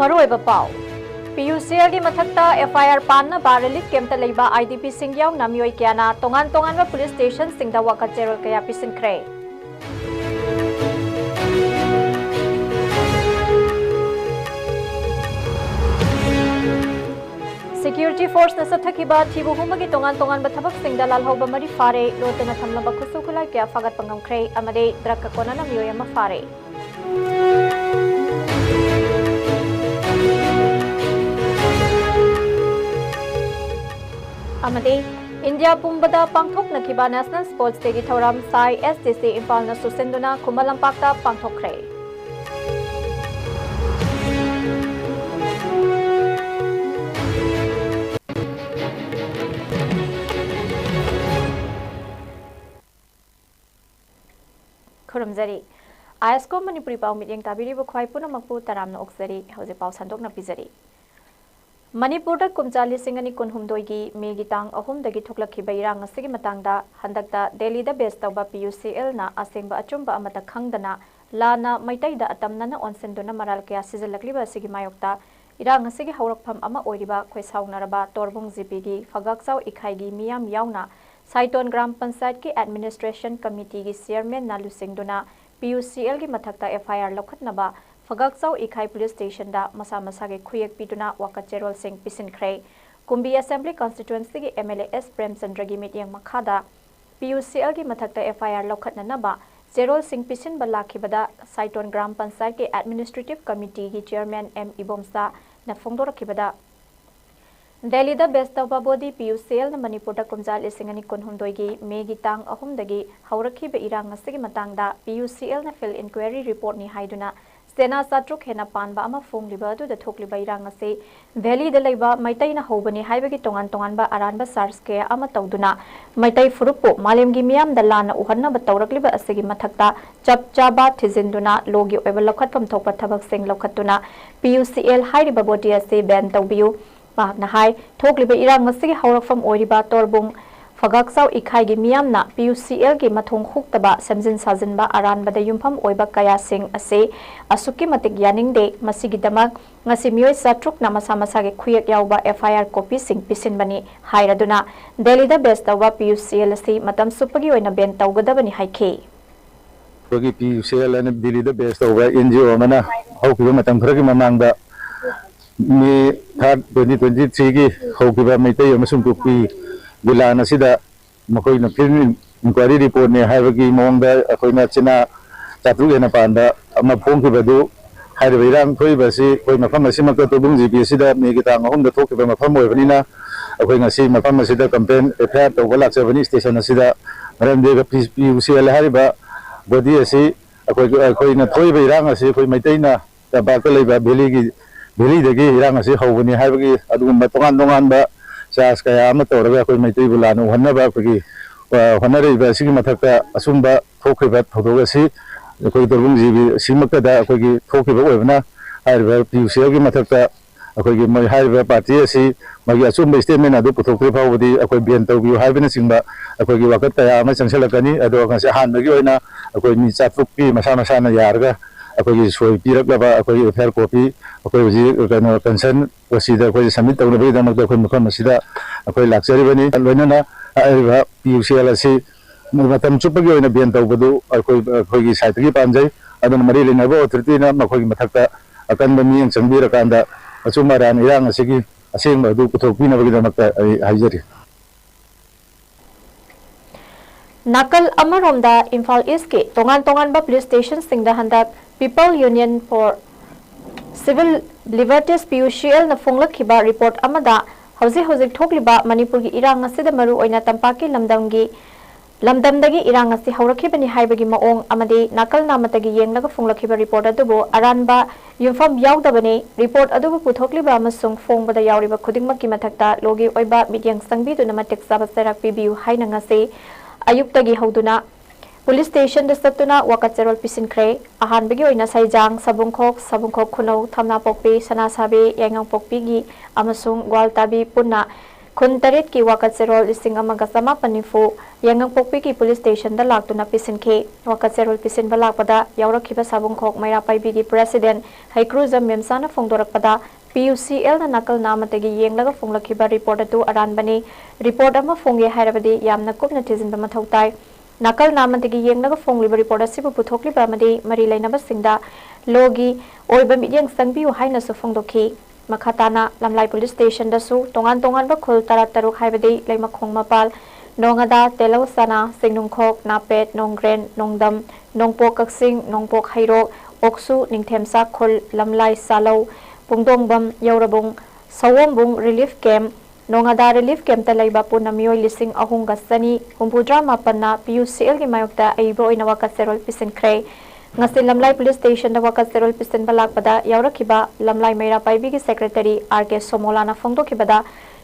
मरुओइबा पाउ PUCL की मथक्ता FIR पान बारलिक केमता लेबा IDP सिंह याउना मियोय क्याना तोंगान तोंगानबा पुलिस स्टेशन सिंगदा वाकचेरोल कया पिसिनख्रे Security Force na sathakiba thibu humagi tongan tongan bathabak singda lalhauba mari fare lotana thamlaba khusu khulai kya fagat pangamkhre amade drakka konana miyoy ama fare amade India pumbada pangthok nakiba National Sports Day gi thoram sai SDC imphal na susenduna khumalampakta pangthokre खुरमजरी ISCOM MANIPURI पाउ meeting ताबिरिबो ख्वाइ पुनमकपु तरामना ओक्सरी हौजे पाउ संदोकना पिजरी मणिपुरदा कुमचाली सिंगनी कुनहुमदोई गी Maggi तांग अहुमदगी थोक्लखिबा इरांग असिगी मतंगदा हंदकता दिल्लीदा base तौबा PUCL ना असेंबा अचुंबा अमता खंगदना लाना मैतैदा अतमनना ओनसेंदुना moral कया सिजलकलिबा असिगी मायोक्ता इरांग असिगी हौरकफम अमा ओइरिबा खोइसाउनरबा Torbung GP गी फगाकसाउ इखाइगी मियाम याउना साइटोन ग्राम पंचायत की एडमिनिस्ट्रेशन कमिटी की चेयरमैन नालुसिंगदुना PUCL की मथक्ता FIR लौखटनबा फगाकसाउ इखाई पुलिस स्टेशन दा मसा मसा के खुयक पिदुना वाकचेरोल सिंह पिसिनख्रे कुंबी असेंबली कॉन्स्टिट्यूएंसी की MLA S प्रेमचंद्र की मीटिंग मखादा PUCL की मथक्ता FIR लौखटनबा जेरोल सिंह पिसिनबा लाखिबदा साइटोन ग्राम पंचायत के एडमिनिस्ट्रेटिव कमिटी की चेयरमैन M इबोमसा न फोंदोरखिबदा दिल्ली दा बेस तौबा बोदी PUCL न मणिपुर कुमजाल इसिंगनी कुनहुमदोई मेगी तांग अहुमदगी हौरखिबा इरांग असिगी मतंगदा PUCL न फिल इंक्वायरी रिपोर्ट नि हाइदुना सेना साट्रुक हेना पानबा अमा फोंगलिबा अदुदा थोक्लिबा इरांग असे वैली दा लेबा मैतैना हौबनी हाइबगी तोंगान तोंगानबा अरानबा सार्स के अमा तौदुना मैतै फुरुपो मालेमगी मियाम दा लाना उहन्नबा तौरक्लिबा असिगी मथक्ता चप चाबा थिजिंदुना लोगी ओइबा लौखटफम थोकपा थबक सिंग लौखटुना PUCL हाइरिबा बोडी असे बैन तौबियु नहाय थोक्लिबा इरांग असिगी हौरकफम ओइरिबा तोरबुंग फगाकसाउ इखाइगी मियामना PUCL की मथोंग हुक्तबा समजिन साजिनबा अरानबदा युमफम ओइबा कया सिंग असे असुकी मतिक यानिंगदे मसिगिदमक ngasi mioi satruk na masa masa ge khuyek yauba FIR copy sing pisinbani hairaduna Delhi da best tawba PUCL asi matam supagi oina ben tawgadabani haikhe Bagi PUCL and Delhi da best tawba NGO mana haukiba matam khragi mamangda mi third 2023 gi haukiba maitai amasung kupi gulana sida makoi na film inquiry report ne haibagi mongda akoina china chatruk ena panda ama phongkibadu hairiba irang thoibasi koi mafam asimaka tobung GP sida megi tang ahumda thokiba mafam oibanina akoi ngasi mafam asida campaign FIR tawba lakchabani station asida maramdega PUCL hariba body asi akoi na thoiba irang asi koi maitaina tabaka leiba Beli dagi irang asi haubani haibagi adugumba tongan ba sas kaya ama tawraga akoi maitai bulanu hannaba akoi honnariba sigi mathakta asumba thokriba thodoga si akoi torbung jibi simakada akoi thokiba oibna hariba PUCL gi mathakta akoi gi mai hariba party asi magi asumba statement adu puthokri phawdi akoi ben tawbi haibina singba akoi gi wakat kaya ama changsalakani adu ngasi hanbagi oina akoi ni chatrukpi masa na yarga akoi soi piraklaba akoi FIR copy akoi ji kano concern wasida akoi submit tawnabi damakta akoi mukam asida akoi lakchari bani loinana aiba PUCL asi matam chupagi oina ben tawbadu akoi gi site gi panjai adun mari lenaba authority na makoi mathakta akanba mi ang changbira kanda achumaran irang asigi aseng adu puthokpina bagi damakta haijari Nakal Amaromda Imphal East ke tongan ba police station singda handak People Union for Civil Liberties PUCL na fonglakhiba report amada hauzik thokliba Manipur gi irang asida maru oina tampaki lamdamdagi irang asi haurakibani haibagi maong amade nakal namatagi yenglaga fonglakhiba report adubo aranba yumfam yaudabani report adubu puthokliba amasung fongbada yauriba khudingmakki mathakta logi oiba midyang sangbiduna matek sabasarak pibiu haina ngase ayuktagi hauduna Police station da satuna wakacharol pisinkhre ahanbagi oina saijang sabungkhok khuno thamna pokpi sana sabe yangang pokpi gi amasung gwaltabi punna Kun tarit ki wakat serol ising amaga sama panifu yangang pokpi ki police station da lak tuna pisin ke wakat serol pisin balak pada yaurak kiba sabung khok maira paibi ki president haikruza memsana fongdorak pada PUCL na nakal namatagi yenglaga fonglakiba report atu aran bani report ama fongye hairabadi yamna kupna tizin ba mathau tai nakal namatagi yenglaga fongliba report asibu puthokliba amadi mari lainaba singda logi oiba midyang sangbiu haina su fongdokhi Makhatana Lamlai Police Station dasu tongan ba khul taruk haibadi laima khong mapal nongada telo sana singnungkhok napet nongren nongdam nongpok kaksing nongpok hairo oksu ningthemsa khul lamlai salo pungdongbam yaurabung sawombung relief camp nongada relief camp ta laiba punamioi lising ahunga sani humpudra mapanna PUCL gi mayokta aibo inawa kaserol pisinkhre ngasi lamlai police station da wakat serol pisin balak pada yaurakhiba lamlai meira paibi gi secretary RK Somolana fongdokibada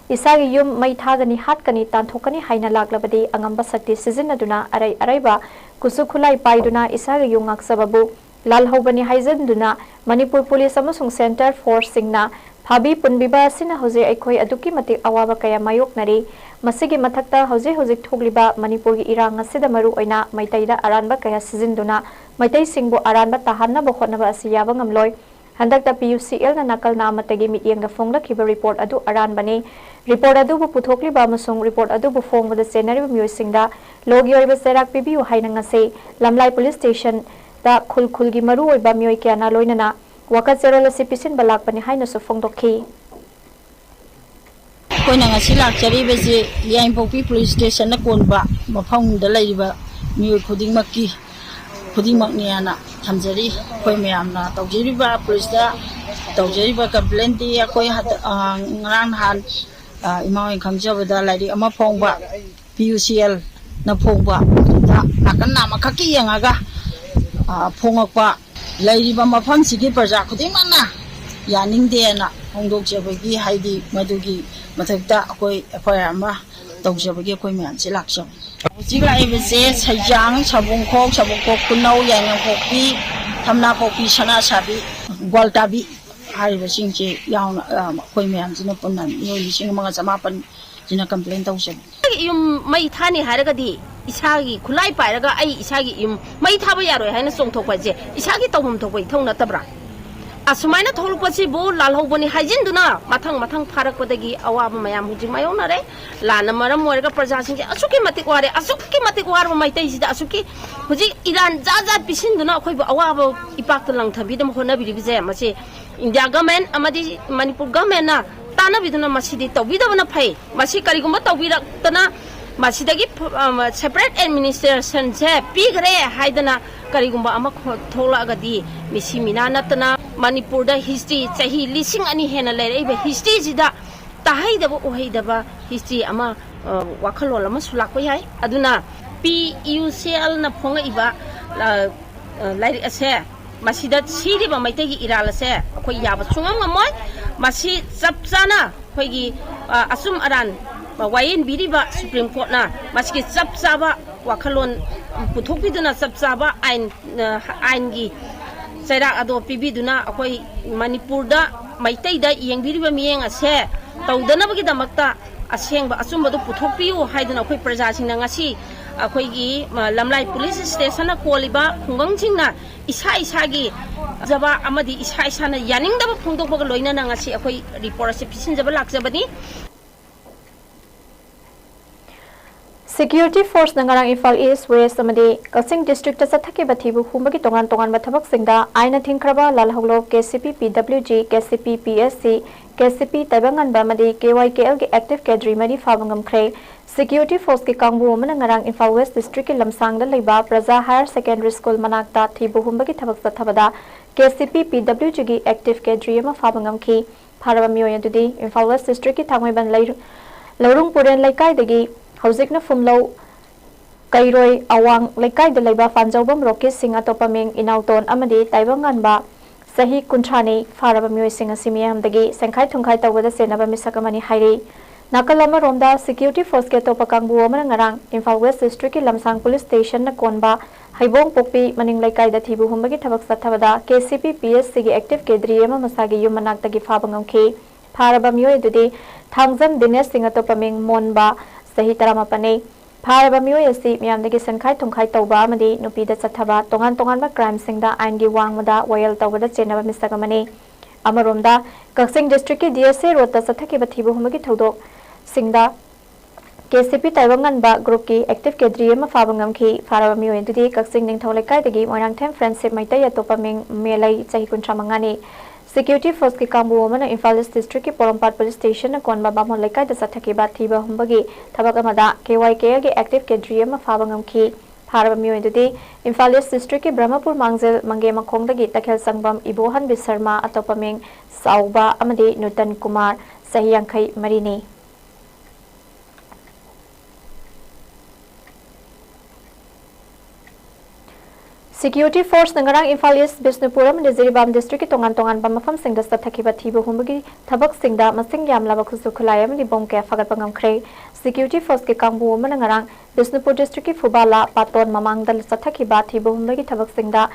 isagi yum mai thagani hatkani tanthokani haina laklabadi angamba sakti sizinaduna araiba kusukhulai paiduna isagi yum ngaksababu lalhobani haizanduna Manipur police amasung center force singna phabi punbiba sina hoje aikhoi aduki mati awaba kaya mayoknari masigi mathakta hoje thogliba Manipur gi irang asida maru oina maitaida aranba kaya sizinduna maitai singbu aranba tahanna bo khotnaba asi yaba ngamloi handakta PUCL na nakal namatagi mityeng da fongla khiba report adu aranbani report adu bu puthokliba amasung report adu bu fongba da senari myoisingda logi oiba serak pibiu haina ngase lamlai police station da khul gi maru oiba myoi kyana loinana wakat zerol asi pisin balak pani haina su fongdokhi koina ngasi lakchari besi yaimpopi police station na konba mafang da laiba myoi khudingmakni ana thamjari koi mayamna tawjeriba police da tawjeriba complaint di koi ngrang han imawin khamjabada lairi ama phongba PUCL na phongba da nakan nama khaki yangaga phongakpa lairiba mafam sigi praja khudingmana yaningde na hongdokjabagi haidi madugi mathakta koi ama tawjabagi koi mayam se lakcham Jika ibese sajang sabungkok kunau yang kopi tamna kopi sana sabi gwaltabi hari basing je yang koi mayam jina punan yo lising mga samapan jina complain tau sabi yung may thani haragadi isagi kulai pairaga ai isagi yung may thaba yaro haina songthokpa je isagi tawhum thokpai thongna tabra asumana tholpasi bo lalhobani hajinduna mathang pharakpadagi awaba mayam hujing mayonare lana maram moirga prajasing asuki matik war maitai sida asuki huji iran jaja pisinduna khoi awaba ipak lang thabidam hona biribize mase india government amadi manipur government na tana biduna masidi tawbidabana phai masi karigumba tawbiraktana masidagi separate administration se pigre haidana karigumba ama thola agadi misi minanatna Manipur da history chahi lising ani hena leiraiba history jida tahaidaba ohaidaba history ama wakhalol ama sulakpa yai aduna PUCL na phonga iba lairi ase masida siriba maitagi irala se akhoi yaba chungam ngamoi masi chapchana khoigi asum aran wayen biriba Supreme Court na maski chapchaba wakhalon puthokpiduna chapchaba ain gi Sairak ado pibiduna akoi Manipur da maitai da yengbiriba miyeng ase tawdana bagi damakta asengba asumba do puthokpiu haiduna akoi praja singna ngasi akoi gi lamlai police station na koliba khungangsingna isa gi jaba amadi isa na yaningda phungdokba loina na ngasi akoi report ase pisin jaba lakjabani Security Force nangarang imphal East West amadi Kasing District ta sathake bathibu humbagi tongan bathabak singda aina thingkraba lalhoglo KCP PWG KCP PSC KCP Taibangan Bamadi KYKL ge active cadre mari fabangam khre Security Force ke kangbu amana ngarang Imphal West District ke lamsang da leiba Praja Higher Secondary School manakta thibu humbagi thabak sathabada KCP PWG ge active cadre ma fabangam khi pharaba mioy adudi Imphal West District ki thangmaiban Lorung Puren laikai dagi Hauzikna fumlo kairoi awang laikai da leiba fanjawbam rocket singa topaming inauton amadi taibangan ba sahi kunthani faraba miyoi singa simiam dagi sengkhai thungkhai tawada senaba misakamani hairi nakalama romda security force ke topa kangbu amana ngarang Imphal West District ki lamsang police station na konba haibong pokpi maning laikai da thibu humbagi thabak sathabada KCP PSC gi active kedri ama masagi yumanak dagi fabangam khi फारबा मियोय दुदी थांगजम दिनेश सिंह अतोपमिंग मोनबा सही तरामापने फारबा मियोय असि मियामदगी संखाय थुंखाय तौबा अमदी नुपीदा चथबा तोंगान तोंगानबा crime सिंगदा आइनगी वांगमदा वयल तौबदा चेनबा मिसगमने अमरोमदा Kakching district की DSA रोडता चथकीबा थिबु हुमगी थौदोक सिंगदा KCP ताइबंगनबा group की active केद्री अमा फाबंगमखी फारबा मियोय दुदी Kakching Ningthou लेकाइदगी Moirangthem friendship Meitei अतोपमिंग मेलै चही कुंट्रा मंगानी सिक्योरिटी फोर्स की कांबू अमना इम्फाल ईस्ट डिस्ट्रिक्ट की पोरमपाट पुलिस स्टेशन कोनबा बामोन लेकाइदा चथकीबा थिबा हुमबगी थबक अमदा केवाईके की एक्टिव केद्री अमा फाबंगमखी फारबा मियोय दुदी इम्फाल ईस्ट डिस्ट्रिक्ट की ब्रह्मपुर मांगजेल मंगे मखोंगदगी तखेल संगबम इबोहन बिसर्मा अतोपमिंग साउबा अमदी नूतन कुमार सही यांखै मरीनी सिक्योरिटी फोर्स नंगरांग इम्फाल ईस्ट बिष्णुपुर अमदी जिरीबाम डिस्ट्रिक्ट की तोंगान तोंगानबा मफमसिंगदा चथकीबा थिबा हुमबगी थबकसिंगदा मसिंग यामलाबा खुसु खुलाई अमदी बोम के फगतपा ngamkhre सिक्योरिटी फोर्स के कांगबू अमना ngarang बिष्णुपुर डिस्ट्रिक्ट की फुबाला पाटोन ममांगदा चथकीबा थिबा हुमबगी थबकसिंगदा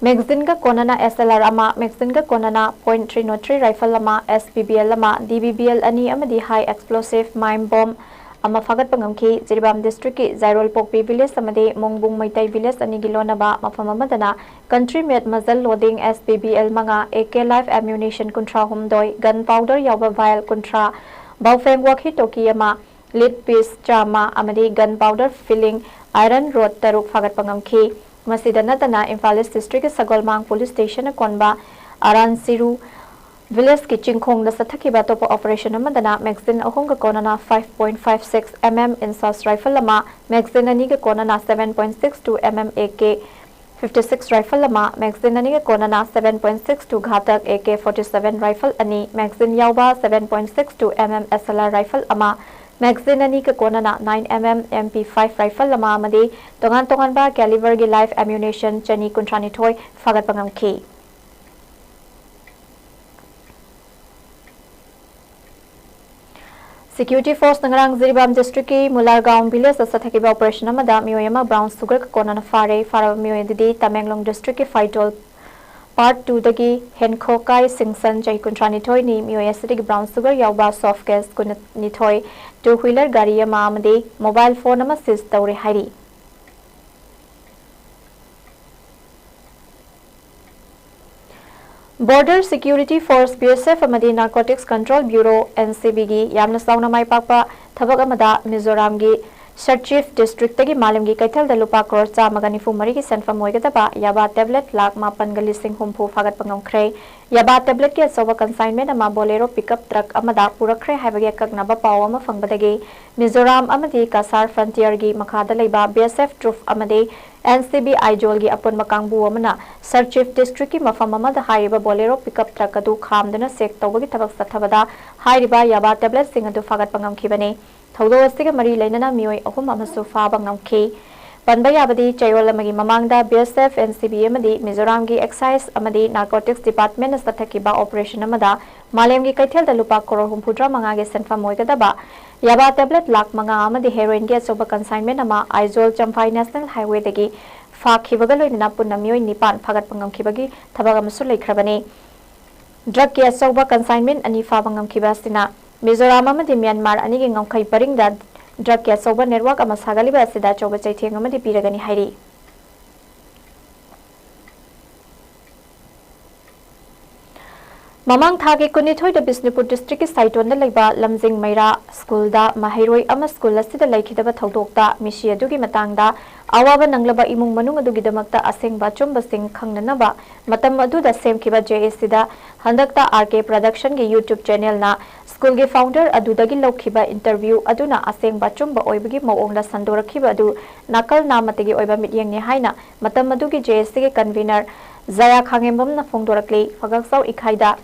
मैगजीन का कोनाना SLR अमा मैगजीन का कोनाना .303 राइफल अमा SPBL अमा DBBL अनि अमदी हाई एक्सप्लोसिव माइम बॉम्ब अमा फगत पंगमखी जिरीबाम डिस्ट्रिक्ट की जायरोल पोकपी विलेज अमदे मोंगबुंग मैतै विलेज अनि गिलोनबा मफम अमदना country made muzzle loading SPBL मंगा AK लाइफ एम्यूनेशन कुंट्रा हुमदोय गन पाउडर यावबा वायल कुंट्रा बाउफेंग वाखी टोकी अमा लीड पीस चामा अमदे gun powder filling iron rod तरुक फगत पंगमखी मसीदा नतना Imphal east district Sagolmang police station कोनबा आरान सिरू विलेज की चिंखोंग सथकीबा तोप ऑपरेशन अमदना मैगजीन अहोंग कोनाना 5.56 mm इंसास राइफल अमा मैगजीन अनि के कोनाना 7.62 mm AK 56 राइफल अमा मैगजीन अनि के कोनाना 7.62 घातक AK 47 राइफल अनि मैगजीन यावबा 7.62 mm SLR राइफल अमा मैगजीन अनि के कोनाना 9 mm MP5 राइफल अमा अमदे तोंगान तोंगानबा कैलिबर की लाइफ एम्यूनेशन चनी कुंट्रानी थोय फगत पंगमखी सिक्योरिटी फोर्स नंगरांग जिरीबाम डिस्ट्रिक्ट की मुलारगांव विलेज सथकीबा ऑपरेशन अमदा मियोयमा ब्राउन शुगर का कोनाना फारे फारबा मियोय दिदी तमेंगलोंग डिस्ट्रिक्ट की फाइटोल पार्ट 2 दगी हेनखोकाई सिंगसन जय कुंट्रानी थोय नि मियोय असदिग ब्राउन शुगर यावबा सॉफ्ट गैस कुनि थोय टू व्हीलर गाड़ी अमा अमदे मोबाइल फोन अमा सीज तौरे हाइरी बॉर्डर सिक्योरिटी फोर्स BSF अमदी नार्कोटिक्स कंट्रोल ब्यूरो NCB की यामना साउना माई पापा थबक अमदा मिजोराम की सर्चीफ डिस्ट्रिक्ट की मालम की कैथल लुपा करोड़ चामगा निफु मरी की सेंफम होइगदबा याबा टेबलेट लाख मापन गलिसिंग हुमफु फागत पंगमख्रे याबा टेबलेट के अचौबा कंसाइनमेंट अमा बोलेरो पिकअप ट्रक अमदा पुरखरे हाइबगे कगनबा पाव अमा फंगबदगे मिजोराम अमदी कासार फ्रंटियर की मखादा लेबा BSF ट्रूफ अमदे NCB आइजोल की अपन मकांगबू अमना सर्चीफ डिस्ट्रिक्ट की मफम अमदा हाइबा बोलेरो पिकअप ट्रक अदु खामदना सेक तौबगी थबक सथबदा हाइरिबा याबा टेबलेट सिंग अदु फागत पंगमखिबने थौदो अस्तिग मरी लेनना मियोय अहुम अमसु फाबा ngamkhi panba yabadi chayol amagi mamangda BSF NCB amadi Mizoram की एक्साइज अमदी नार्कोटिक्स डिपार्टमेंट सथकीबा ऑपरेशन अमदा मालेम की कैथेल द लुपा करोड़ हुमफुद्रा मंगागे सेंफम होइगदबा याबा टेबलेट लाख मंगा अमदी हेरोइन के अचौबा कंसाइनमेंट अमा आइजोल चंफाई नेशनल हाईवे दगी फाखिबगा लोइना पुन्ना मियोय निपान फागत पंगमखिबगी थबग अमसु लेख्रबने ड्रग के अचौबा कंसाइनमेंट अनि फाबा ngamkhiba सिना मिजोराम अमदी म्यांमार अनि के ngamkhai paringda ड्रग के अचौबा नेटवर्क अमा सागलिबा असिदा अचौबा चैथेंग अमदी पिरगनी हाइरी ममांग थागे कुनिथोय द बिष्णुपुर डिस्ट्रिक्ट की साइटोन लेबा लमजिंग मैरा स्कूल दा माहिरोय अमा स्कूल असिदा लैखिदबा थौदोकता मिसी अदुगी मतंगदा अवाबा नंगलबा इमुंग मनुंग अदुगी दमकता असेंगबा चुंबसिंग खंगननबा मतम अदुदा सेमखिबा JSC दा हंदकता RK प्रोडक्शन के YouTube चैनल ना स्कूल के फाउंडर अदुदगी लौखिबा इंटरव्यू अदुना असेंगबा चुंबा ओइबगी मओंगला संदोरखिबा अदु नकल नामतगी ओइबा मिडियंगने हाइना मतम अदुगी JSC के कन्वीनर जया खांगेमबमना फोंदोरकले फगक्साउ इखाइदा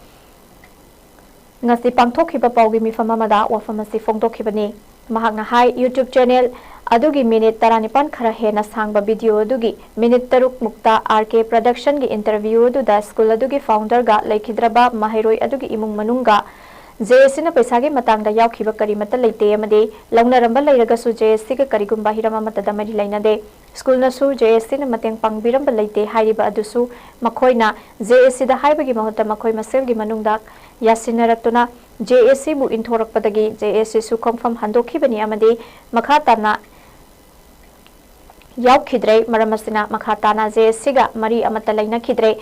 ngasi pangthokhiba pawgi mifam amada wafam asi phongdokhibani mahakna hai YouTube channel adugi minute 19 khara hena sangba video adugi minute taruk mukta RK production gi interview adu da school adugi founder ga laikhidraba mahiroi adugi imung manunga JSC na paisa gi matang da yaukhiba kari mata leite amade launa ramba leiraga su JSC ga karigumba hirama mata da mari laina de school na su JSC na mateng pangbiram ba leite hairiba adusu makhoina JSC da haiba gi mahota makhoi masel gi manungda yasinaraktuna JSC bu inthorak padagi JSC su khomfam handokhibani amade makha tana yaukidre maramasina makha tana JSC ga mari amata laina khidre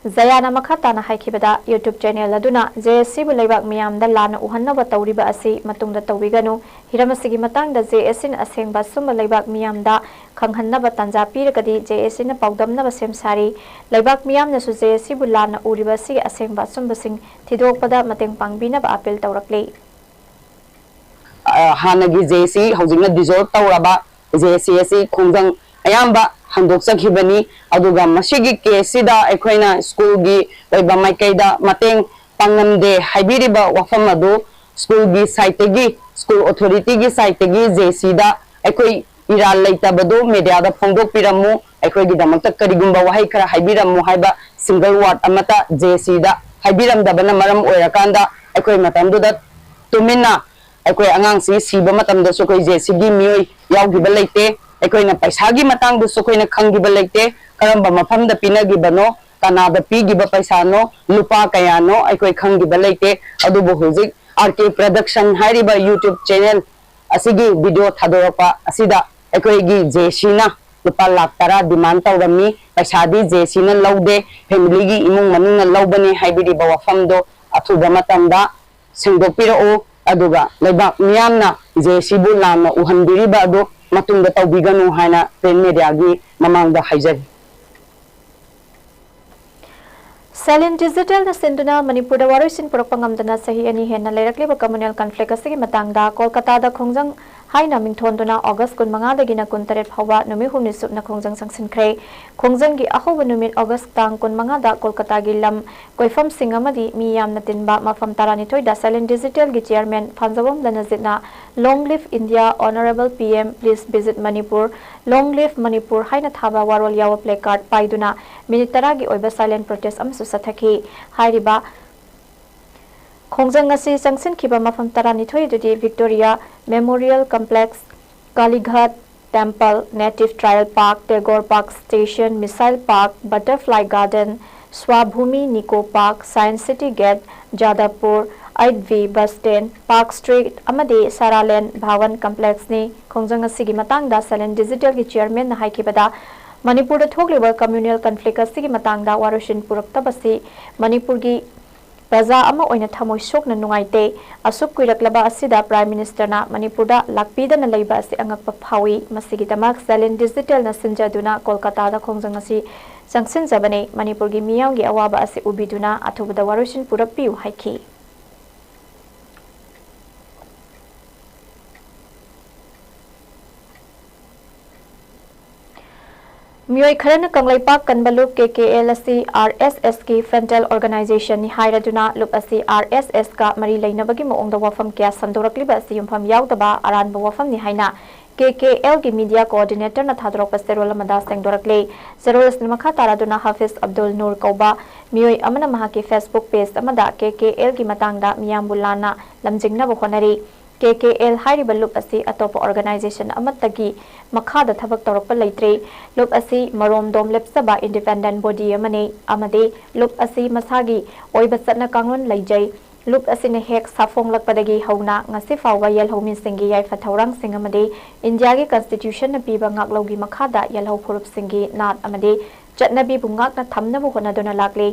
Zayana Makhatana Haikibada YouTube channel Laduna JSC Bulaibak Miam the Lana Uhanava Tauriba Asi Matung the Tawigano Hiramasigi Matang the JS in Asing Basum Laibak Miam da Kanghanava Tanza Piragadi JS in a Pogdam Navasem Sari Laibak Miam Nasu JSC Bulana Uribasi Asing Basum Basing Tidopada Mateng Pangbina Apel Taurakle Hanagi JC Housing a Dizor Tauraba JSC Kundang Ayamba Handok Sakibani, Aduga Masigi Kesida, Equina, School Gi, Leba Maikaida, Mateng, Pangamde, Hibiriba, Wafamado, School Gi Saitegi, School Authority Gi Saitegi, Zesida, Equi Ira Laita Bado, Media Fondo Piramu, Equi Damata Karigumba Wahaikara, Hibiram Mohaiba, Single Ward Amata, Zesida, Hibiram Dabana Maram Orakanda, Equi Matamdo that Tumina, Equi Angansi, Siba Matam the Soko Zesigi, Mui, Yaugibalete. Equina Paisagi Matang do Sokoina Kangibalete, Karamba Mapam the Pinagibano, Kanada Pigiba Paisano, Lupa Kayano, Equi Kangibalete, Adubo Huzik, RK Production Hariba YouTube channel, Asigi video Tadoropa, Asida, Equigi Jeshina, Lupa Latara, Dimanta Rami, Paisadi, Jeshina Laude, Hemligi, Imung Manuna Laubani, Hibidi Bawafamdo, Atuba Matanda, Singopiro, Aduga, Leba Miamna, Jeshibu Lama, Uhandiriba do. Matung da tawbiganu haina pen media gi mamang da haijai Silent Digital na sinduna Manipur da warisin purakpangam dana sahi ani hen na leirakliba communal conflict asigi matangda Kolkata da khongjang haina mingthonduna August 15 da gina 13 phawa numi humni supna khongjang sangsinkhre khongjang gi ahoba numit August tang 15 da Kolkata gi lam koifam singamadi mi yamna tinba mafam taranithoi da Silent Digital gi chairman Phanjawam Lanajitna Long live India honorable PM please visit Manipur long live Manipur haina thaba warol yawa placard paiduna minitara gi oiba silent protest amsu sathaki hairiba khongjang asi sangsin khiba mafam taranithoi dudi Victoria Memorial Complex Kalighat Temple Native Trial Park Tagore Park Station Missile Park Butterfly Garden Swabhumi Nico Park Science City Gate Jadavpur 8V Bus Stand Park Street Amade Saraland Bhawan Complex ni khongjang asigi matangda Silent Digital gi chairman na haikibada Manipur da thokliba communal conflict asigi matangda warushin puraktabasi Manipur gi Praja ama oina thamoi sokna nungaite asuk kuiraklaba asida Prime Minister na Manipur da lakpida na leiba asi angakpa phawi masigi tamak Silent Digital na sinjaduna Kolkata da khongjang asi sangsin jabane Manipur gi miyang gi awaba asi ubiduna athubada warushin purakpiu haiki Miyoi kharana Kangleipak Kanba Lup KKL asi RSS ki frontal organization ni hairaduna lup asi RSS ka mari leinabagi moongda wafam kya sandorakliba asi yumpham yaudaba aranba wafam ni haina KKL ki media coordinator na thadrok pasterol amada sengdorakle zerolas nimakha taraduna Hafiz Abdul Nur Kauba miyoi amana mahaki Facebook page amada KKL ki matangda miyambulana lamjingna bokhonari KKL hairiba lup asi atopa organization amatagi makhada thabak tawrakpa leitre lup asi marom dom lepsaba independent body amade lup asi masagi oiba chatna kanglon leijai lup asi ne hek safong lakpadagi hauna ngasi fawwa yelhomin singi yai fathaurang sing amade India gi constitution na piba ngaklogi makhada yelho phurup singi nat amade chatnabi bungak na thamna bu honaduna lakle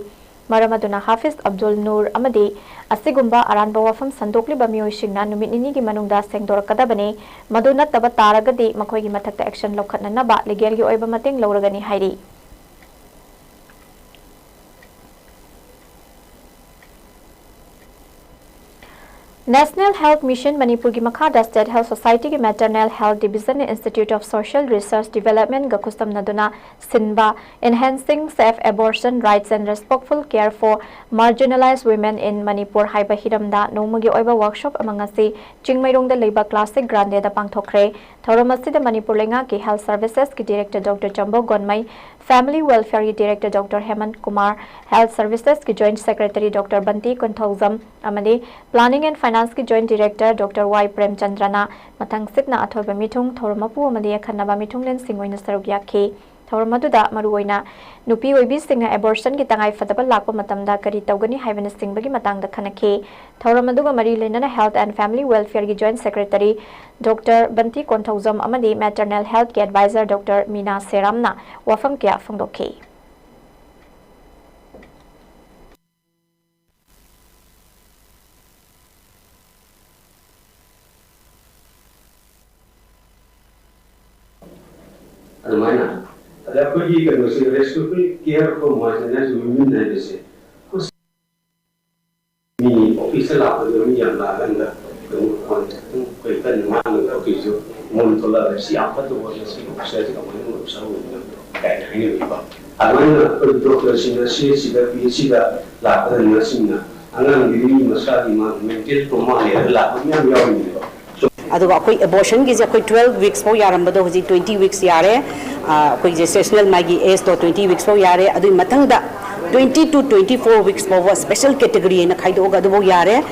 Maramaduna Hafiz Abdul Nur amadi asigumba aranba wafam sandokli bamioi singna numit nini gi manungda sengdorakadabane maduna taba taragadi makhoi gi mathakta action lokhatna naba legal gi oiba mateng loragani hairi National Health Mission Manipur gi makhada State Health Society gi Maternal Health Division Institute of Social Research Development ga kustam naduna sinba enhancing safe abortion rights and respectful care for marginalized women in Manipur haiba hiramda nomagi oiba workshop amangasi chingmairong da leiba classic grande da pangthokre thoramasi da Manipur lenga ki health services ki director Dr. Chambo Gonmai Family Welfare Director Dr. Hemant Kumar, Health Services ki Joint Secretary Dr. Banti Konthauzam, amadi Planning and Finance ki Joint Director Dr. Y Prem Chandrana, mathang sitna athoiba mithung thormapu amadi akhanaba mithung len singoina saruk yakhi. Thormaduda maruoina nupi oibi singna abortion ki tangai fadaba lakpa matamda kari tawgani haibana singbagi matangda khanakhe. Thormaduga mari lenana Health and Family Welfare ki Joint Secretary Dr. Banti Konthauzam amadi Maternal Health ki Advisor Dr. Meena Seramna wafam kya phangdokhe. Ada pergi ke Mesir rescue care for maintenance women and this ni officer lah ni yang lah kan dah kan mana officer montola siapa tu orang si saya tidak boleh usaha kayak ini apa anak dokter sini sudah bisa lah kan sini anak diri masalah di mana mental trauma ni lah punya biar ni aduga koi abortion gi je koi 12 weeks po yaram bado hoji 20 weeks yare koi gestational magi age to 20 weeks po yare adu mathang da 20 to 24 weeks po special category na khaido ga do yare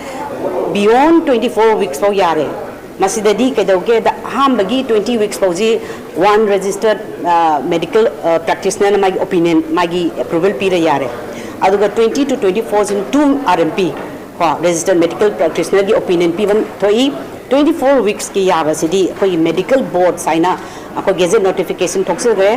beyond 24 weeks po yare masidadi kedoge da hambagi 20 weeks po ji one registered medical practitioner na magi opinion magi approval pi yare aduga 20 to 24 in 2 RMP registered medical practitioner gi opinion pi ban thoi 24 weeks ki yaba sidi koi medical board saina ko gazette notification thokse re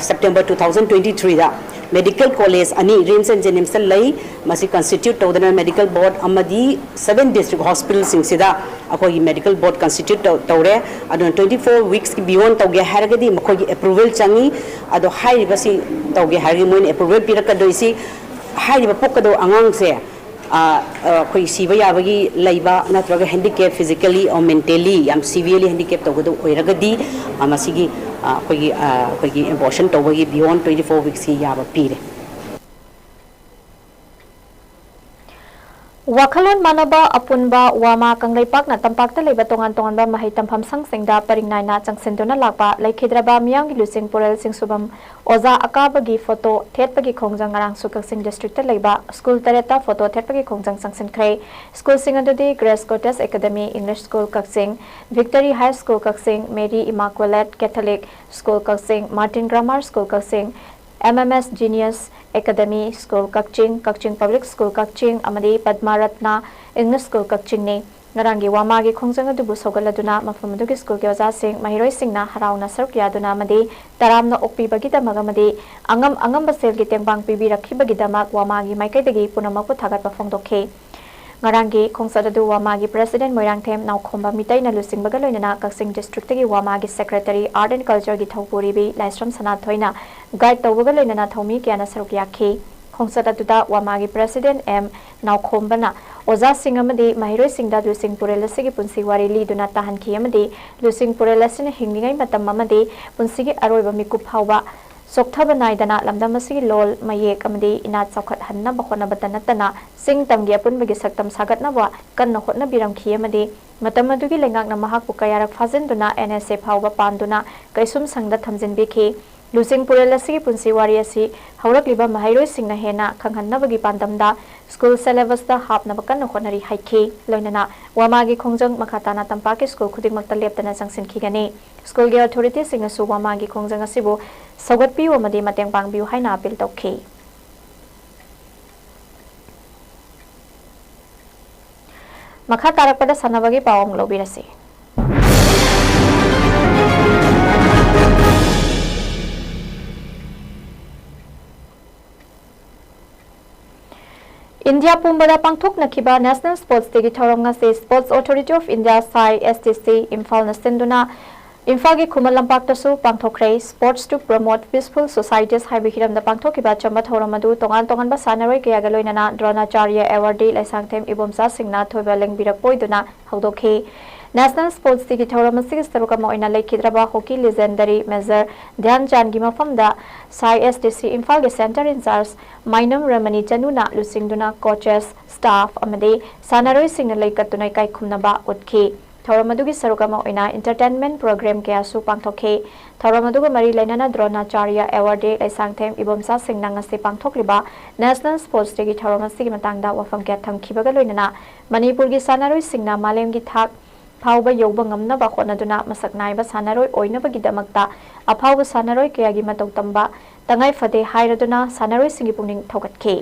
September 2023 da medical college ani rims and jenims lai masi constitute tawdana medical board amadi 7 district hospital sing sida ko medical board constitute tawre adon 24 weeks ki beyond tawge haragadi mako approval changi ado high basi tawge haragi moin approval piraka doisi high ba pokado angang se koi siba yabagi laiba natraga handicap physically or mentally am severely handicap tawgado oiragadi amasigi koi abortion tawagi beyond 24 weeks ki yaba pire Wakhalon manaba apunba wama Kangleipak na tampakta leiba tongan-tongan ba mahai tampham sangsengda paringnai na changsendona lakba laikhidraba miyang lusing purel singsubam oza akabagi photo thetpagi khongjang arang sukaksing district leiba school tareta photo thetpagi khongjang changsenkhrai school singandudi Grace Cottage Academy English School Kaksing Victory High School Kaksing Mary Immaculate Catholic School Kaksing Martin Grammar School Kaksing MMS Genius Academy School Kakching Public School Kakching amadi Padmaratna English School Kakching ni ngarangi wamagi khongjang adubu sogaladuna mafamudugi school ge oja sing mahiroi singna harauna sarkya duna amadi taramna okpi bagida magamadi angam basel gi tengbang pibi rakhi bagida mak wamagi maikai dagi punamak puthagat pafongdokhe ngarangi khongsadu wamagi president moirangthem naukhomba mitai na lusing bagaloina Kaksing district gi wamagi secretary art and culture gi thopuri bi laisram sana thoina guide tawbagaloina thomi kyana sarukya khi khongsadu da wamagi president M naukhombana oza singamadi mahiroi singda lusing purelasi gi punsi wari li duna tahan khi amadi lusing purelasi na hingingai matam amadi punsi gi aroiba mikup hauba Soktaba naidana lamdamasi lol mayek amadi inat sakhat hanna bakhona batanatana sing tamgi apun bagi saktam sagat na wa kan na hotna biram khi amadi matamadu gi lengak na mahak pukayarak fazen duna NSA phawba panduna kaisum sangda thamjin bikhi lusing purelasi punsi wari asi haurak liba mahairoi singna hena khanghanna bagi pandamda school syllabus da hapna bakan na hotnari haikhi loinana wamagi khongjang makhatana tampaki school khuding makta leptana jangsin khigani school ge authority singa su wamagi khongjang asibu sagat pi wamadi mateng pangbiu haina appeal tokhi makha tarakpada sanabagi pawang lobirasi India Pumbada Pangthok Nakiba National Sports Day Thorong se Sports Authority of India SAI STC Imphal Nasenduna Imphal gi Khumal Lampak tasu pangthokrai sports to promote peaceful societies haibi hiram da pangthokiba chamba thoramadu tongan ba sanaroi kaya galoinana Dronacharya Award laisangthem ibomsa singna thoiba lengbirak poiduna hawdokhe National Sports Day Thoramasi Starukama oina laikhidraba hockey legendary Major Dhyan Chand gi mafamda SAI STC Imphal ge center in charge Mainam Ramani Chanuna lusingduna coaches staff amade sanaroi singna laikatuna kai khumnaba utki थौरम अदुगी सरुक अमा ओइना entertainment programme कयासु पांगथोखे थौरम अदुगा मरी लेनाना Dronacharya award डे लाइसांगथेम इबोमसा सिंगना ngasi पांगथोखलिबा national sports day की थौरम असिगी मतंगदा वफम क्या थमखिबगा लोइनाना मणिपुर की सानारोई सिंगना मालेम की थाक फाउबा यौबा ngamnaba khonaduna masak naiba sanaroi oinabagidamagta afauba sanaroi kayagi matau tamba tangai fade hairaduna sanaroi singi pungning thogatke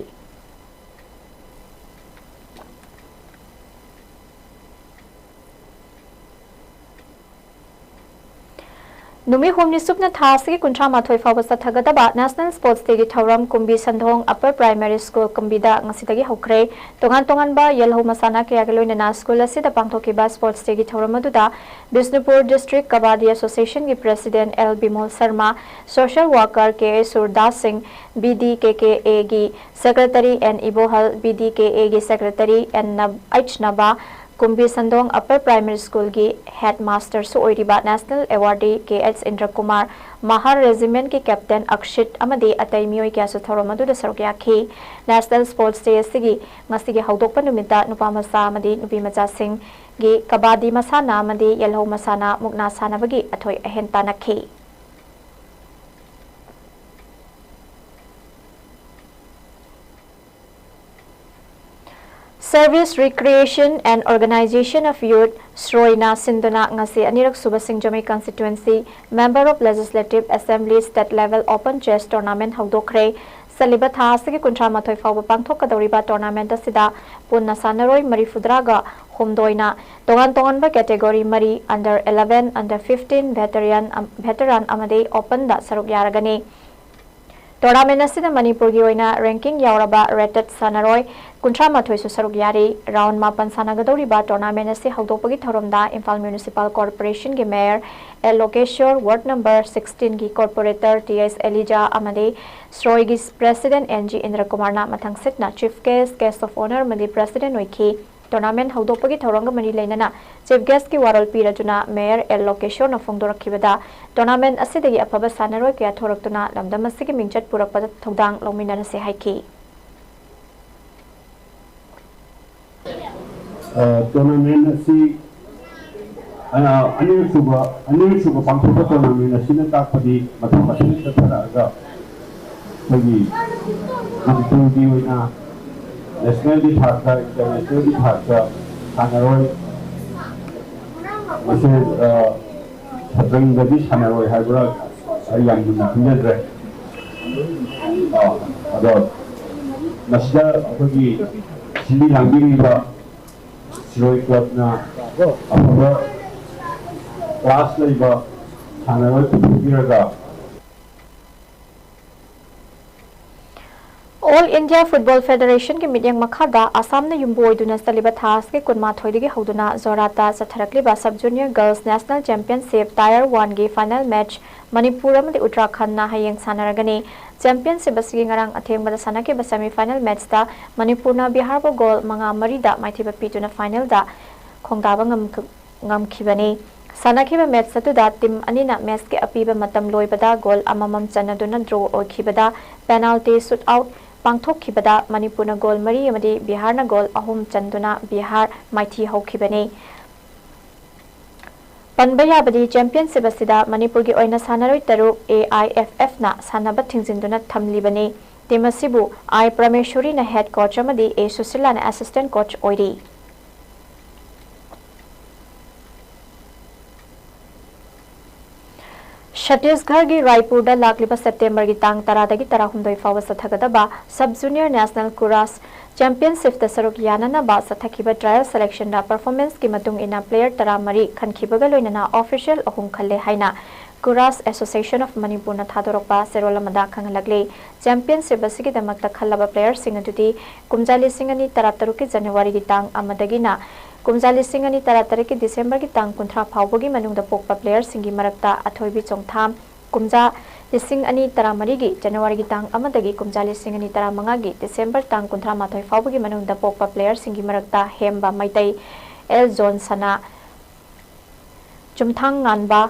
Numi Homni Supna Thasi Kuntra Mathoi Fawasa Tagadaba National Sports Day Tauram Kumbi Sandhong Upper Primary School Kumbida Ngasitagi Hokre Tongan Ba Yelho Masana Kayagaloina School Asida Pangtokiba Sports Day Tauramaduda Bisnupur District Kabaddi Association ki President L. Bimol Sharma Social Worker K. Surdas Singh BDKKA gi Secretary and Ibohal BDKA gi Secretary and H. Naba Kumbi Sandong Upper Primary School ki Headmaster Suoiriba National Awardee KH Indra Kumar Mahar Regiment ki Captain Akshit Amadi Atai Mioi kya su Thoromadu da Sarokya ki National Sports Day sigi ngasigi haudokpa numita nupa masa amadi nupi macha sing gi kabadi masana amadi yelho masana mukna sanabagi athoi ahenta nakhi Service, Recreation and Organization of Youth Sroina Sinduna Ngasi Anirak Subasing Jamai Constituency Member of Legislative Assembly State Level Open Chess Tournament Haudokre Salibatha Sigi Kuntra Mathoi Fawba Pangthokadoriba Tournament Asida Punna Sanaroi Marifudraga Humdoina Tongan ba category Mari under 11 under 15 veteran Amade Open da Saruk Yaragani Tournament asida Manipur gi oina ranking yauraba rated sanaroi kuntra mathoi su saruk yari round mapan sanagadori ba tournament ase haudopagi thoromda Imphal Municipal Corporation gi mayor Lokeshwar ward number 16 gi corporator TS Elija amade Sroi gi president NG Indra Kumar na mathang sitna chief guest of honor mali president oiki tournament haudopagi thorong mani leinana chief guest ki warol pirajuna mayor Lokeshwar na phongdorakhibada tournament asidagi afaba sanaroi kya thoraktuna lamdam asigi mingchat purakpada thodang longminana se haiki tournament asi anil suba pangthokpa tournament asina takpadi matham asina tharaga bagi Manipur gi oina national di thakka international di thakka sanaroi mase Sabang jadi sanaroi haibra yang menakutkan ada nasda bagi sini lagi ni ba Sroi club na apa kelas lagi ba sanaroi kira All India Football Federation ki meeting makhada Assam na yumboi duna saliba thas ke kunma thoidigi hauduna zorata satharakliba sub junior girls national championship tier 1 gi final match Manipur amadi Uttarakhand na hayeng sanaragani championship asigi ngarang athengba sanake ba semi final match ta Manipur na Bihar bo goal manga mari da maithiba pituna final da khongdaba ngam khibani sanakhiba match satuda team anina match ke apiba matam loibada goal amamam chanaduna draw okhibada penalty shootout Pangthokkhibada Manipur na goal mari amadi Bihar na goal ahum chanduna Bihar maithi hokhibani Panbaya badi championship asida Manipur gi oina sanaroi taruk AIFF na sanaba thingjinduna thamlibani team asibu I Prameshwari na head coach amadi A Susila na assistant coach oiri Chhattisgarh gi Raipur da lakliba September gi tang taradagi tarahumdoi fawa sathagadaba sub junior national Kurash championship da saruk yanana ba sathakiba trial selection da performance ki matung ina player taramari khankibaga loinana official ahum khalle haina Kurash Association of Manipur na thadorokpa serolamada khanglagle championship asigi damakta khallaba player sing adudi kumjali singani tarataru ki January gi tang amadagi na Kumjali Singani Taratari ki December ki tang kuntra phawbogi manungda pokpa player singi marakta athoibi chongtham kumja lising ani taramari gi January gi tang amadagi kumjali singani taramanga gi December tang kuntra mathoi phawbogi manungda pokpa player singi marakta hemba maitai El Zone sana chumthang nganba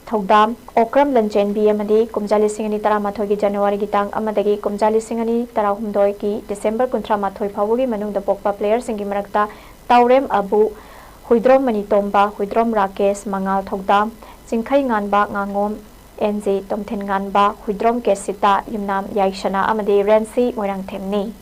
thodam okram lanchen bi amadi kumjali singani taramathoi gi January gi tang amadagi kumjali singani tarahumdoi ki December kuntra mathoi phawbogi manungda pokpa player singi marakta Taurem Abu Huidrom Manitomba, Huidrom Rakesh, Mangal Thogdam, Singkai Nganba, Ngangom, NZ, Tomthen Nganba, Huidrom Kesita, Yumnam Yaishana, Amadi Rensi, Moirang Temni.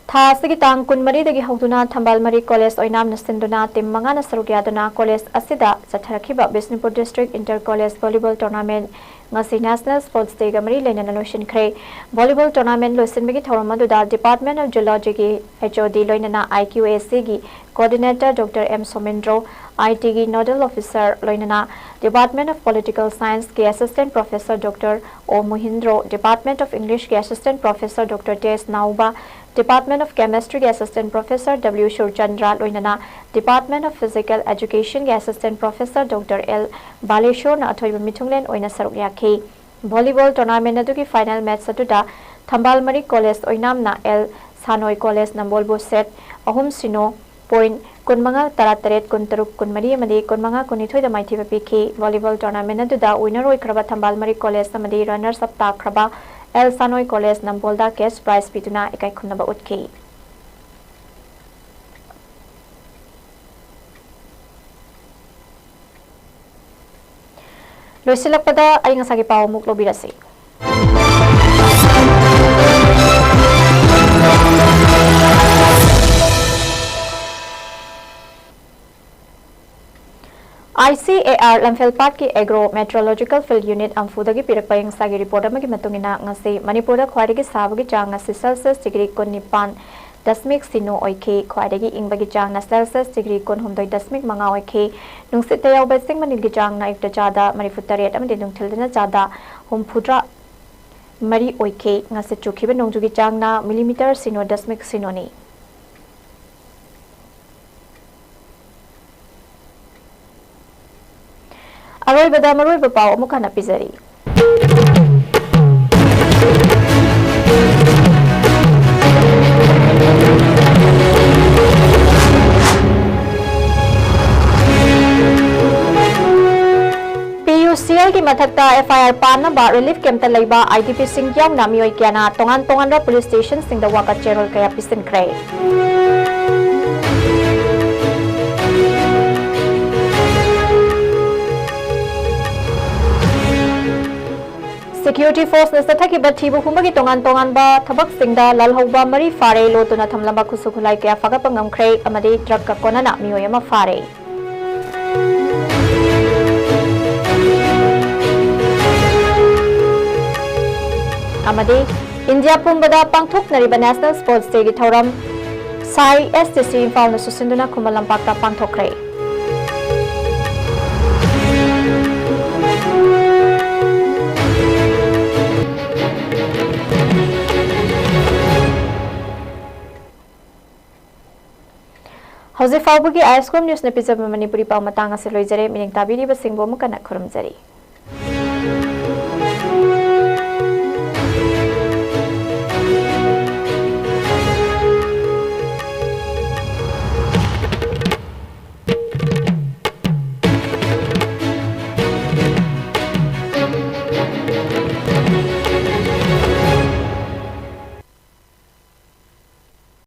Tha Sigitang Kunmari the Hauduna, Tambal Mari College, Oinam Nasinduna, Tim Mangana Sarugiaduna, College Asida, Satarakiba, Bisnupur District Inter College Volleyball Tournament. Ngasi National Sports Day Gamari Lena Noshin Kray Volleyball Tournament Lusin Migi Thoramaduda Department of Geology HOD Loinana IQAC gi Coordinator Dr. M. Somendro IT gi Nodal Officer Loinana Department of Political Science ki Assistant Professor Dr. O. Muhindro Department of English ki Assistant Professor Dr. T.S. Nauba Department of Chemistry ki Assistant Professor W. Shurchandra Loinana Department of Physical Education ki Assistant Professor Dr. L. Baleshwar na Athoiba Mithunglen Oina Saruk Volleyball Tournament adugi final match atuda Thambal Mari College Oinamna L. Sanoi College Nambolbo set Ahum Sino point Kunmanga Tarataret Kuntaruk Kunmari Amadi Kunmanga Kunithoi the Mighty Piki Volleyball Tournament aduda winner Kraba Thambal Mari College Amadi runners up Ta Kraba L. Sanoi College Nambolda cash prize pituna Ikai Kunaba Utki. Loisilakpada ay nga sagi pao muklo birasi. ICAR Lamfelpat ki Agro Meteorological Field Unit Amfudagi Pirakpayang sagi report amagi matungina ngasi Manipura khwaidagi sabagi chang ngasi Celsius degree 19 Dasmik Sino Oike khwaidagi ingbagi chang na Celsius degree 19.5 oike nungsit tayaw besing manilgi chang na ifta chada marifutaret amadi nungthildana chada humphudra mari oike ngasi chukhiba nongjugi chang na millimeter sino dasmik sino ni Aroy bada maroy bapaw amukha na pizari PUCL ki mathakta FIR panna ba relief camp ta leiba IDP sing yaw na miyoy kya na tongan ra police station sing da waka cherol kaya pisin kray Security force na sathaki ba thibu humagi tongan ba thabak singda lalhauba mari fare lo tuna thamlamba khusukhulai kya faga pangam kray amadi truck ka konana miyoy ama fare Amadi India pumbada pangthok nariba National Sports Day gi thoram Sai STC imphal na susinduna Kumalampakta pangthokre Hauze Faubugi ISCOM News na pizza Manipuri pa matanga si Loizare mining tabiri ba singbo mo kana khurum jari